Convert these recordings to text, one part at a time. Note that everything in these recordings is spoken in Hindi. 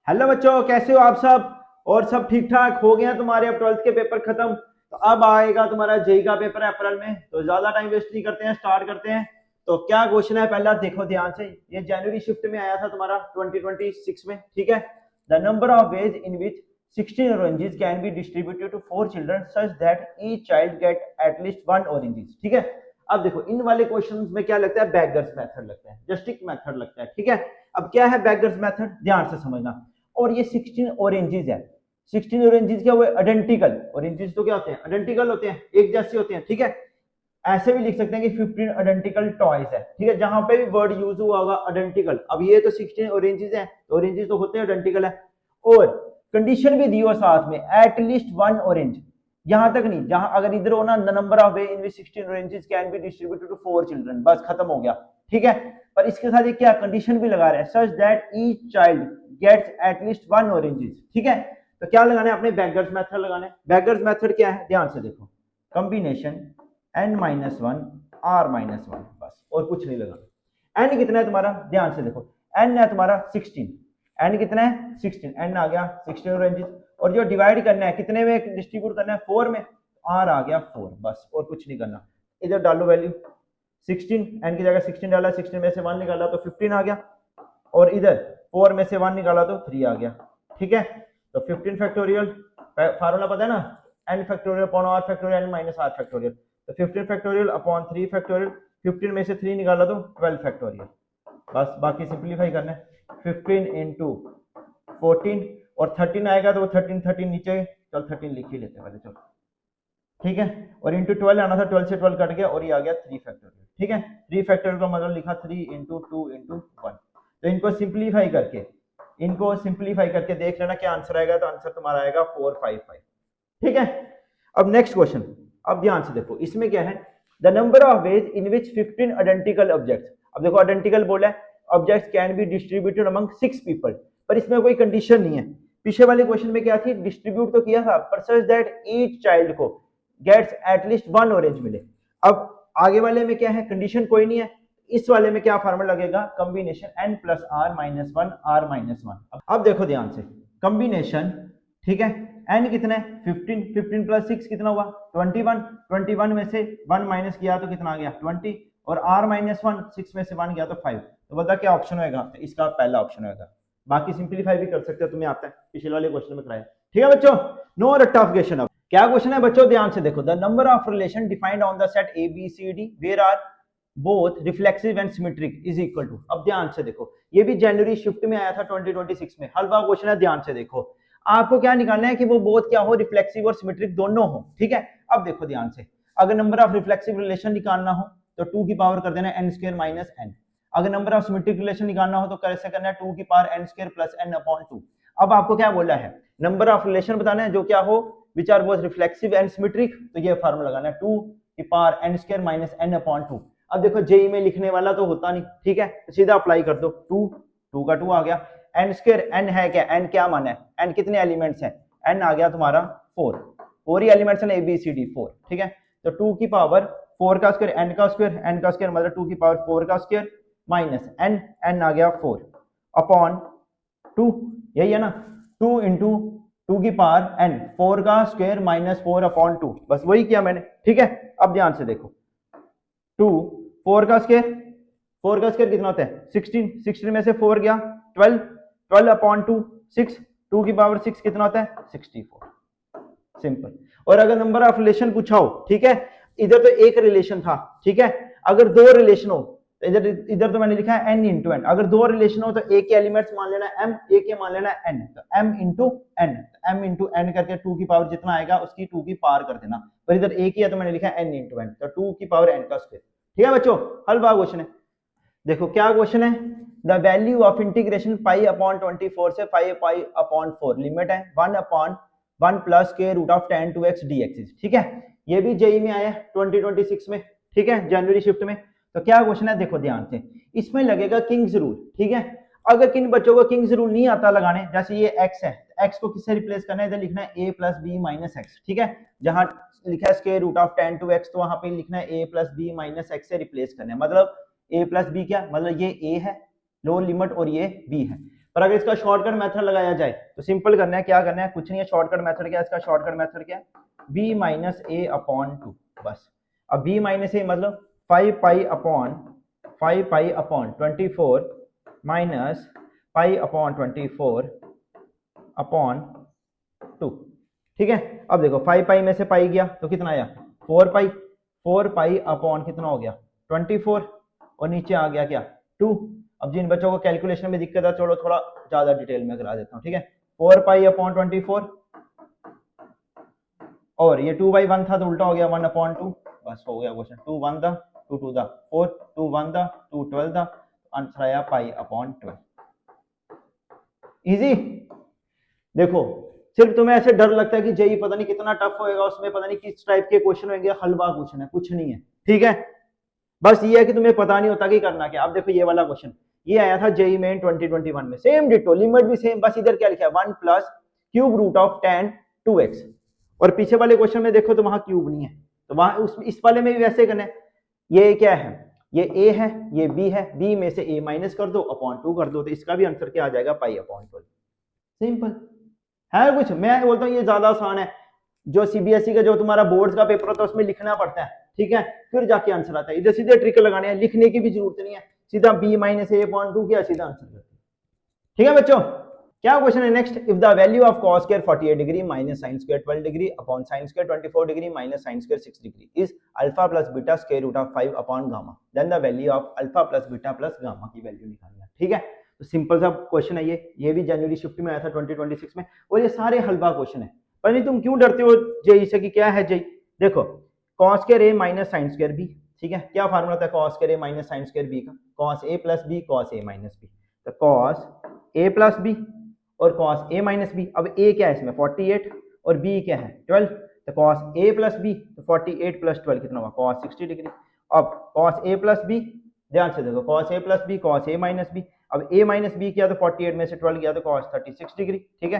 हेलो बच्चों, कैसे हो आप सब? और सब ठीक ठाक हो गए हैं तुम्हारे? अब 12th के पेपर खत्म, तो अब आएगा तुम्हारा जेई का पेपर अप्रैल में। तो ज्यादा टाइम वेस्ट नहीं करते हैं, स्टार्ट करते हैं। तो क्या क्वेश्चन है पहला देखो ध्यान से। ये जनवरी शिफ्ट में आया था तुम्हारा 2026 में, ठीक है। The number of ways in which 16 oranges can be distributed to 4 children such that each child get at least 1 oranges, ठीक है। अब देखो इन वाले क्वेश्चंस में क्या लगता है, बैगर्स मेथड लगता है, जस्टिक मेथड लगता है, ठीक है। अब क्या है बैगर्स मेथड, ध्यान से समझना। और ये 16 ऑरेंजेस है। 16 ऑरेंजेस क्या हुए, आइडेंटिकल। ऑरेंजेस तो क्या होते हैं, आइडेंटिकल होते हैं, एक जैसे होते हैं, ठीक है। ऐसे भी लिख सकते हैं कि 15 आइडेंटिकल टॉयज है, ठीक है। जहां पे भी वर्ड यूज हुआ होगा आइडेंटिकल। अब ये तो 16 ऑरेंजेस है, तो ऑरेंजेस तो होते हैं आइडेंटिकल है। और कंडीशन भी दी हो साथ में, एटलीस्ट 1 ऑरेंज। यहां तक नहीं, जहां अगर इधर हो ना, the number of way in which 16 oranges can be distributed to 4 children, बस खत्म हो गया, ठीक है। पर इसके साथ ये क्या कंडीशन भी लगा रहा है, such that each child gets at least 1 oranges, ठीक है। तो क्या लगाना है, अपने बैगर्स मेथड लगाना है। बैगर्स मेथड क्या है, ध्यान से देखो, कॉम्बिनेशन n-1 r-1, बस और कुछ नहीं लगाना। n कितना है तुम्हारा, ध्यान से देखो, n है तुम्हारा 16। n कितना है 16, n आ गया 16 ऑरेंजेस। और जो डिवाइड करना है कितने में डिस्ट्रीब्यूट करना है, 4 में, r आ गया 4, बस और कुछ नहीं करना। इधर डालो वैल्यू 16, n की जगह 16 डाला, 16 में से 1 निकाला तो 15 आ गया। और इधर 4 में से 1 निकाला तो 3 आ गया, ठीक है। तो 15 फैक्टोरियल, फार्मूला पता है ना, n factorial upon r factorial n minus r factorial. तो 15 फैक्टोरियल अपॉन 3 फैक्टोरियल, 15 में से 3 निकाला तो 12 फैक्टोरियल। बस बाकी सिंप्लीफाई करना है, 15 इंटू 14 और 13 आएगा तो वो 13 13 नीचे, चल 13 लिख ही लेते हैं पहले, चलो ठीक है। और इंटू 12 आना था, 12 से 12 कट गया और ये आ गया 3 फैक्टोरियल, ठीक है। 3 फैक्टोरियल का मतलब लिखा 3 इंटू 2 इंटू 1। तो इनको सिंप्लीफाई करके देख लेना क्या आंसर आएगा। तो आंसर तुम्हारा आएगा 455, ठीक है। अब नेक्स्ट क्वेश्चन, अब ध्यान से देखो, इसमें क्या है, the number of ways in which 15 identical objects. अब देखो आइडेंटिकल बोला है, objects can be distributed among 6 people, पर इसमें कोई कंडीशन नहीं है। पिछले वाले क्वेश्चन में क्या थी, डिस्ट्रीब्यूट तो किया था, पर सच दैट ईच चाइल्ड को गेट्स एटलीस्ट 1 ऑरेंज मिले। अब आगे वाले में क्या है, कंडीशन कोई नहीं है। इस वाले में क्या फार्मूला लगेगा, combination n plus r minus 1 r minus 1। अब देखो ध्यान से, कॉम्बिनेशन, ठीक है। n कितना है 15, 15 प्लस 6 कितना हुआ 21, 21 में से 1 माइनस किया तो कितना आ गया 20, और r माइनस 1 6 में से 1 गया तो 5। तो बता क्या ऑप्शन होगा, तो इसका पहला ऑप्शन होगा। बाकी सिंप्लीफाई भी कर सकते हो, तुम्हें आता है, पिछले वाले क्वेश्चन में कराया, ठीक है बच्चों। नो रट्टा क्वेश्चन। अब क्या क्वेश्चन है बच्चों, ध्यान से देखो, the number of relation defined on the set a b c d where are both reflexive and symmetric is equal to. अब ध्यान से देखो, ये भी जनवरी शिफ्ट में आया था 2026 में, हल्का क्वेश्चन है, ध्यान से देखो। आपको क्या निकालना है कि वो बोथ क्या हो, रिफ्लेक्सिव और सिमेट्रिक दोनों हो, ठीक है। अब देखो ध्यान से, अगर नंबर ऑफ रिफ्लेक्सिव रिलेशन निकालना हो तो 2 की पावर कर देना n स्क्वायर माइनस n। अगर नंबर ऑफ सिमेट्रिक रिलेशन निकालना हो तो कैसे करना है, 2 की power n square plus n upon 2। अब आपको क्या बोला है, नंबर ऑफ रिलेशन बताना है जो क्या हो, which are both reflexive and symmetric. तो ये फार्मूला लगाना है, 2 की power n square minus n upon 2। अब देखो जेई में लिखने वाला तो होता नहीं, ठीक है, तो सीधा अप्लाई कर दो, 2 का 2 आ गया, n स्क्वायर, n है क्या, n क्या माना है, n कितने एलिमेंट्स हैं, n आ गया तुम्हारा 4 ही एलिमेंट्स हैं, ए बी सी डी 4, ठीक है। तो 2 की पावर 4 का स्क्वायर n का स्क्वायर, n का स्क्वायर मतलब 2 की पावर 4 का स्क्वायर माइनस n, n आ गया 4 अपॉन 2, यही है ना, 2 इंटू 2 की पावर n, 4 का स्क्वायर माइनस 4 अपॉन 2, बस वही किया मैंने, ठीक है। अब ध्यान से देखो, 2 4 का स्क्वायर, 4 का स्क्वायर कितना होता है 16, 16 में से 4 गया 12, 12 अपॉन 2 6, 2 की पावर 6 कितना होता है 64, सिंपल। और अगर नंबर ऑफ रिलेशन पूछा हो, ठीक है, इधर तो एक रिलेशन था, ठीक है, अगर दो रिलेशन हो तो इधर इधर तो मैंने लिखा है n इंटू एन। अगर दो रिलेशन हो तो a के एलिमेंट्स मान लेना m, a के मान लेना n, तो m into n, m into n करके 2 की पावर जितना आएगा उसकी 2 की पावर कर देना। पर इधर a की है तो मैंने लिखा है n इंटू n, तो 2 की पावर n का स्क्वायर, ठीक है बच्चों। हल बा क्वेश्चन है, देखो क्या क्वेश्चन है, the value of integration pi upon 24 से पाई पाई अपॉन 4 लिमिट है 1 अपॉन 1 प्लस के root of 10 two x d x, ठीक है। ये भी जेई में आया 2026 में, ठीक है, जनवरी शिफ्ट में। तो क्या क्वेश्चन है देखो ध्यान से, इसमें लगेगा किंग्स रूल, ठीक है। अगर किन बच्चों को किंग्स रूल नहीं आता लगाने, जैसे ये x है, x को किससे रिप्लेस करना है, इधर लिखना है a plus b minus x, ठीक है। जहां लिखा है square root of 10 two x, तो वहां पे लिखना है a plus b minus x से रिप्लेस करना है। मतलब a प्लस बी क्या मतलब, ये a है लोअर लिमिट और ये b है। पर अगर इसका शॉर्टकट मेथड लगाया जाए तो सिंपल करना है, क्या करना है, कुछ नहीं है, शॉर्टकट मेथड क्या है इसका, शॉर्टकट मेथड क्या है, b माइनस ए अपॉन 2 बस। अब b माइनस ए मतलब 5 पाई upon 24 minus pi upon 24 upon 2, ठीक है। अब देखो 5 पाई में से पाई गया तो कितना आया 4 पाई अपॉन कितना हो गया 24 और नीचे आ गया क्या 2। अब जिन बच्चों को कैलकुलेशन में दिक्कत है चलो थोड़ा ज्यादा डिटेल में करा देता हूँ, ठीक है। 4 पाई अपॉन 24 और ये 2/1 था तो उल्टा हो गया 1 अपॉन 2, बस हो गया क्वेश्चन। 2 1 दा 2 2 दा 4, 2 1 दा 2 12 दा, आंसर आया पाई अपॉन 12। इजी। देखो सिर्फ तुम्हें ऐसे डर लगता है कि जेई पता नहीं कितना टफ होएगा, उसमें पता नहीं किस टाइप के क्वेश्चन होंगे, हलवा क्वेश्चन है, कुछ नहीं है, ठीक है। बस ये है कि तुम्हें पता नहीं होता कि करना क्या। अब देखो ये वाला क्वेश्चन ये आया था जेई मेन 2021 में, सेम डिटो, लिमिट भी सेम, बस इधर क्या लिखा है 1 plus cube root of tan 2x। और पीछे वाले क्वेश्चन में देखो तो वहां क्यूब नहीं है, तो वहां उस इस वाले में भी वैसे करना है। ये क्या है, ये a है, ये b है, b में से a माइनस कर दो अपॉन 2 कर दो, तो इसका भी आंसर क्या आ जाएगा पाई अपॉन 12। सिंपल है कुछ, मैं बोलता हूँ ये ज्यादा आसान है। जो सीबीएसई का जो तुम्हारा बोर्ड का पेपर होता है उसमें लिखना पड़ता है, ठीक है, फिर जाके आंसर आता है। इधर सीधे ट्रिक लगाने हैं, लिखने की भी जरूरत नहीं है, सीधा b माइनस ए अपॉन 2 किया सीधा आंसर करते हैं, ठीक है बच्चों। क्या क्वेश्चन है next, if the value of cos square 48 degree minus sin square 12 degree upon sin square 24 degree minus sin square 6 degree is alpha plus beta square root of 5 upon gamma, then the value of alpha plus beta plus gamma की वैल्यू निकालना है, ठीक है। तो सिंपल सा क्वेश्चन है ये भी जनवरी शिफ्ट में आया था 2026 में, और ये सारे हलवा क्वेश्चन है। पर नहीं तुम क्यों डरते हो जेई से कि क्या है जेई, देखो cos square a minus sin square b, ठीक है, क्या फार्मूला था cos square a minus sin square b का, cos a plus b cos a minus b, तो cos a प्लस b और cos a माइनस बी। अब a क्या है इसमें 48 और b क्या है 12, तो cos a प्लस बी, तो 48 प्लस 12 कितना हुआ cos 60 डिग्री। अब cos a प्लस बी, ध्यान से देखो cos a plus b cos a minus b, अब a माइनस बी किया तो 48 में से 12 किया तो cos 36 डिग्री, ठीक है।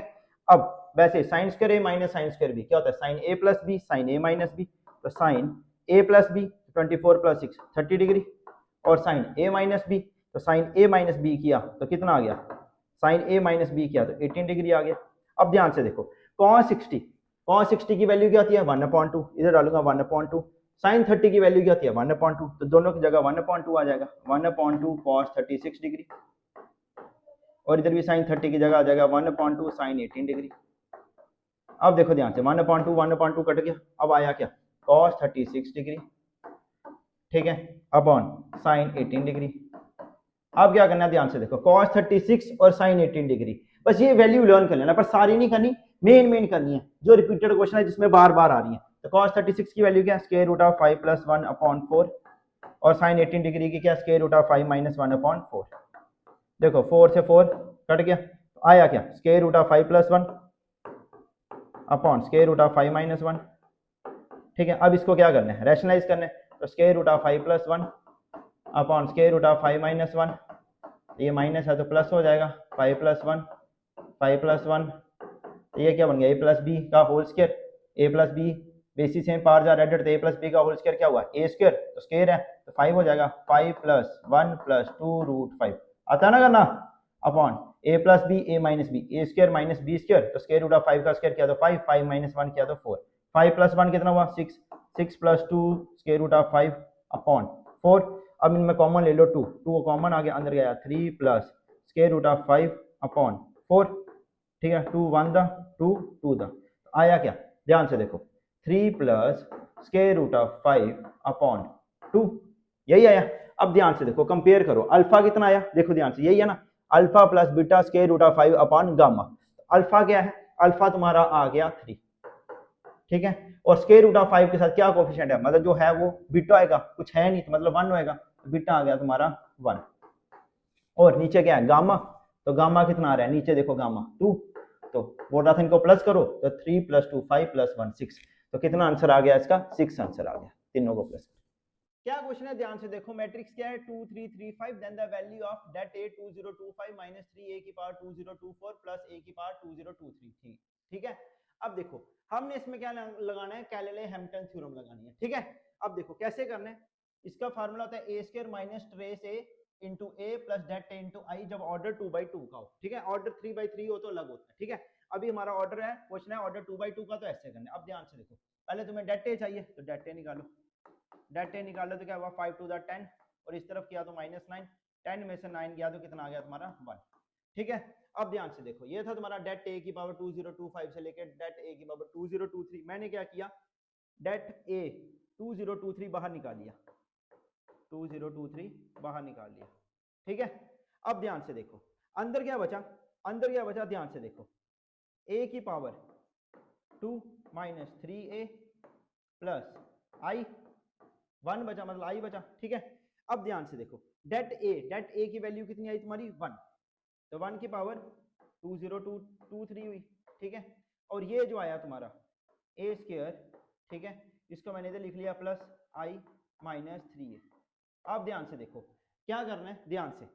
अब वैसे sine square a minus sine square b क्या होता है sin a plus b sin a minus b, तो sin a plus b 24 plus 6 30 degree, और sin a माइनस बी तो sin a माइनस बी किया तो कितना आ गया sin a माइनस बी किया तो 18 डिग्री आ गया। अब ध्यान से देखो cos 60 की वैल्यू क्या आती है 1/2, इधर डालूंगा 1/2, sin 30 की वैल्यू क्या आती है 1/2, तो दोनों की जगह 1/2 आ जाएगा 1/2 cos 36 डिग्री, और इधर भी sin 30 की जगह आ जाएगा 1/2 sin 18 डिग्री। अब देखो ध्यान से 1/2 कट गया, अब आया क्या cos 36 डिग्री, ठीक है, अपॉन sin 18 डिग्री। अब क्या करना है ध्यान से देखो cos 36 और sin 18 डिग्री, बस ये वैल्यू लर्न कर लेना, पर सारी नहीं करनी, मेन करनी है जो रिपीटेड क्वेश्चन है जिसमें बार बार आ रही है। तो cos 36 की वैल्यू क्या square root of 5 plus 1 upon 4, और sin 18 डिग्री की क्या square root of 5 minus 1 upon 4। देखो 4 से 4 कट गया, तो आया क्या square root of 5 plus 1 upon square root of 5 minus 1, ठीक है। अब इसको क्या करना है रैशनलाइज करना है, तो square root of 5 plus 1 upon square root of 5 minus 1, ये माइनस है तो प्लस हो जाएगा 5 प्लस 1 ये क्या बन गया a प्लस बी का whole square, a plus b basis में पार जा रहा है तो a प्लस बी का होल स्क्वायर क्या हुआ a स्क्वायर, तो स्क्वायर है तो 5 हो जाएगा 5 प्लस 1 प्लस 2 रूट 5 आता है ना करना, upon a plus b a minus b a square minus b square, तो स्क्वायर रूट ऑफ 5 का स्क्वायर किया तो 5 5 माइनस 1 किया तो 4, 5 प्लस 1 कितना हुआ 6 6 plus 2 square root of 5 upon 4। अब इनमें कॉमन ले लो 2 2 कॉमन आ गया, अंदर गया 3 plus square root of 5 upon 4, ठीक है, 2 1 द 2 2 द, आया क्या ध्यान से देखो 3 plus square root of 5 upon 2, यही आया। अब ध्यान से देखो कंपेयर करो अल्फा कितना आया, देखो ध्यान से यही है ना alpha plus beta square root of 5 upon gamma, alpha क्या है अल्फा तुम्हारा आ गया 3, ठीक है, और स्क्वायर रूट ऑफ 5 के साथ क्या कोफिशिएंट है मतलब जो है वो बीटा आएगा, कुछ है नहीं तो मतलब 1 होएगा, तो बीटा आ गया तुम्हारा 1, और नीचे क्या है गामा, तो गामा कितना आ रहा है नीचे देखो गामा 2, तो बोला था इनको प्लस करो तो 3 प्लस 2 5 प्लस 1 6, तो कितना आंसर आ गया इसका 6 आंसर आ गया तीनों को प्लस। क्या क्वेश्चन है ध्यान से देखो, मैट्रिक्स क्या है 2 3 3 5, then the value of that a 2025 minus 3a की पावर 2024 प्लस a की पावर 2023, ठीक है। अब देखो हमने इसमें क्या लगाना है कैलेले हैम्पटन थ्योरम लगानी है, ठीक है। अब देखो कैसे करना है, इसका फार्मूला होता है a square minus trace a into a plus det a into I जब ऑर्डर 2/2 का हो, ठीक है। ऑर्डर 3/3 हो तो अलग होता है, ठीक है। अभी हमारा ऑर्डर है, क्वेश्चन है ऑर्डर 2/2 का, तो ऐसे करना है। अब ध्यान से देखो, पहले तुम्हें डेट ए चाहिए तो डेट ए निकालो, डेट ए निकालो तो क्या हुआ 5 टू द 10 और इस तरफ किया तो -9, 10 में से 9 गया तो कितना आ गया तुम्हारा 1, ठीक है। अब ध्यान से देखो, ये था तुम्हारा डेट ए की पावर 2025 से लेकर डेट ए की पावर 2023। मैंने क्या किया, डेट ए 2023 बाहर निकाल लिया, 2023 बाहर निकाल लिया, ठीक है। अब ध्यान से देखो अंदर क्या बचा, अंदर क्या बचा, ध्यान से देखो, a की पावर 2 माइनस 3a प्लस आई 1 बचा, मतलब आई बचा, ठीक है। अब ध्यान से देखो डेट ए की वैल्यू कितनी आई तुम्हारी 1, तो 1 की पावर 20223 हुई, ठीक है। और ये जो आया तुम्हारा ए स्क्वायर, ठीक है, इसको मैंने इधर लिख लिया प्लस आई माइनस 3a। अब ध्यान से देखो क्या करना है, ध्यान से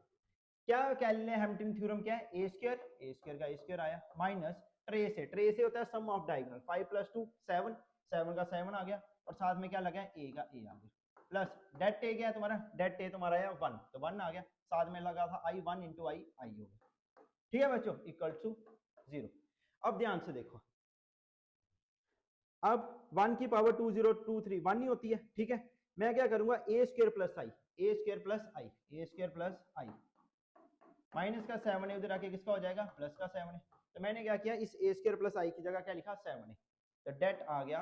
क्या कैलकुलेट थ्योरम क्या है, ए स्क्वायर का ए स्क्वायर आया माइनस ट्रेस से होता है सम ऑफ डायगोनल, 5 + 2 7, 7 का 7 आ गया और साथ में क्या लगा है ए का ए आ गया, प्लस डेट ए क्या है तुम्हारा, डेट ए तुम्हारा है 1 तो 1 आ गया, साथ में लगा था आई 1 इंटू आई हो गया, ठीक है बच्चों, इक्वल टू 0। अब ध्यान से देखो, अब 1 की पावर 2023 1 नहीं होती है, ठीक है। मैं क्या करूंगा ए स्क्वायर प्लस आई, ए स्क्वायर प्लस आई माइनस का 7 है उधर आके किसका हो जाएगा प्लस का 7 है, तो मैंने क्या किया इस ए स्क्वायर प्लस आई की जगह क्या लिखा 7 है, तो डेट आ गया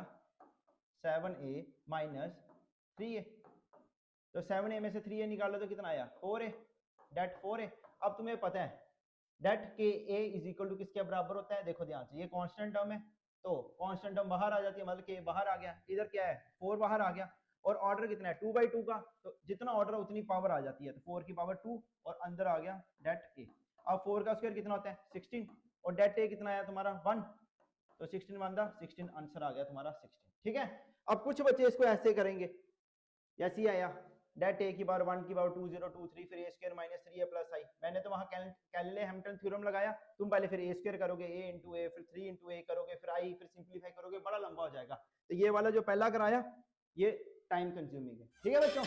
7a माइनस 3a, तो 7a में से 3a निकालो तो कितना आया 4a, डेट 4a। अब तुम्हें पता है डेट के a इज इक्वल टू किसके बराबर होता है, देखो ध्यान से, ये कांस्टेंट टर्म है तो कांस्टेंट टर्म बाहर आ जाती है, मतलब के बाहर आ गया, इधर क्या है 4 बाहर आ गया, और ऑर्डर कितना है 2/2 का, तो जितना ऑर्डर है उतनी पावर आ जाती है, तो 4 की पावर 2 और अंदर आ गया डेट ए। अब 4 का स्क्वायर कितना होता है 16 और डेट ए कितना आया तुम्हारा 1, तो 16 वन 16 आंसर आ गया तुम्हारा 16, ठीक है। अब कुछ बच्चे इसको ऐसे करेंगे, ऐसे ही आया डेट ए की पावर 1 की पावर 2023 फिर ए स्क्वायर माइनस 3a प्लस आई, मैंने तो वहां कैलकुलेट थ्योरम लगाया, तुम पहले फिर ए स्क्वायर करोगे a इंटू ए फिर 3 इंटू ए करोगे फिर आई फिर सिंप्लीफाई करोगे, बड़ा लंबा हो जाएगा, तो ये वाला जो पहला कराया ये टाइम कंज्यूमिंग है, ठीक है बच्चों।